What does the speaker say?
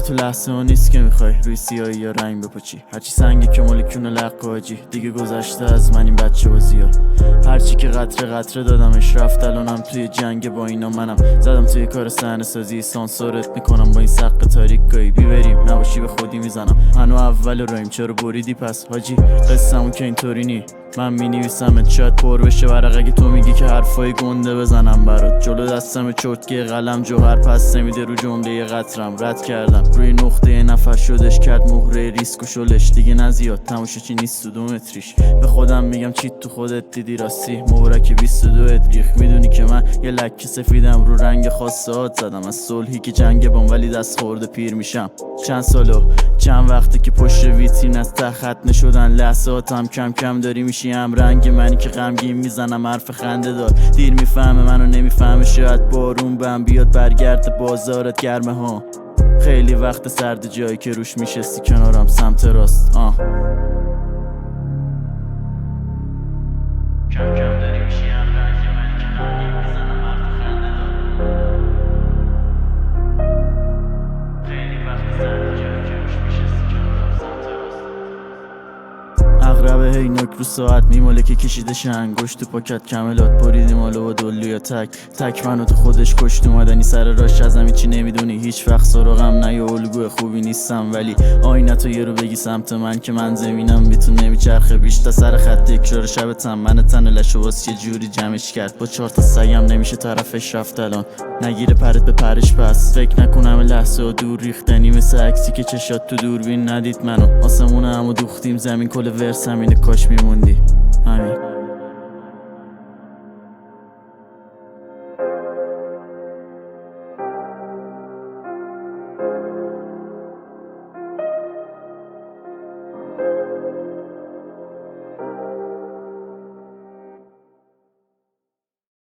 تو لحظه ها نیست که میخوای روی سیاهی یا رنگ بپاچی. هرچی سنگی که مولکیون لق حاجی دیگه گذشته از من این بچه بازی ها. هرچی که قطره قطره دادمش رفت الانم توی جنگ با اینا منم. زدم توی کار صحنه سازی سانسورت میکنم با این سق تاریک گایی بیبریم نباشی به خودی میزنم. هنو اول رایم چرا بریدی پس حاجی قصه‌مون که اینطوری نی. من مینویسمت شاید پر بشه ورق اگه تو میگی که حرفای گنده بزنم برات. جلو دستم چرتکه قلم جوهر پس نمیده رو جمله قطرم رد کردم روی نقطه نفر شدش کرد مهره ریسک و شلش دیگه نزیاد تموشه چی نیست تو 2 متریش. به خودم میگم چی تو خودت دیدی راستی مبارک 22 ادریخ. میدونی که من یه لکه سفیدم رو رنگ خاصات زدم از صلحی که جنگ بام ولی دست خورده پیر میشم. چند سالو چند وقته که پشت ویترین از ته خط نشدن لحظاتم کم کم داری میشی هم رنگ منی که غمگین میزنم حرف خنده دار. دیر میفهمه منو نمیفهمه شاید بارون بهم بیاد برگرد بازارت گرمه ها. خیلی وقت سرد جایی که روش میشستی کنارم سمت راست کم کم داری میشی هم رنگ منی که غمگین میزنم حرف خنده دار. خیلی وقت سرد جایی که روش میشستی کنارم سمت راست. اغربه هی نوک رو ساعت میماله که کشیده انگشت تو پاکت کملات بریدیم آلو و دلو یا تک منو تو خودش کشت اومدنی سر راش ازم هیچی نمیدونی هیچ وقت سراغم نه یه الگوی خوبی نیستم ولی آینه تو یه رو بگی سمت من که من زمینم بیتون نمیچرخه بیشتر سر خط اکرار شبتم من تن لشو واس یه جوری جمعش کرد با 4 تا سگم نمیشه طرفش رفت الان نگیره پرت به پرش پس فکر نکنم لحظه و دور ریختنی مثل عکسی که چشات تو دوربین ندید منو آسمونه همو دوختیم زمین کل ورس همینه کاش میموندی.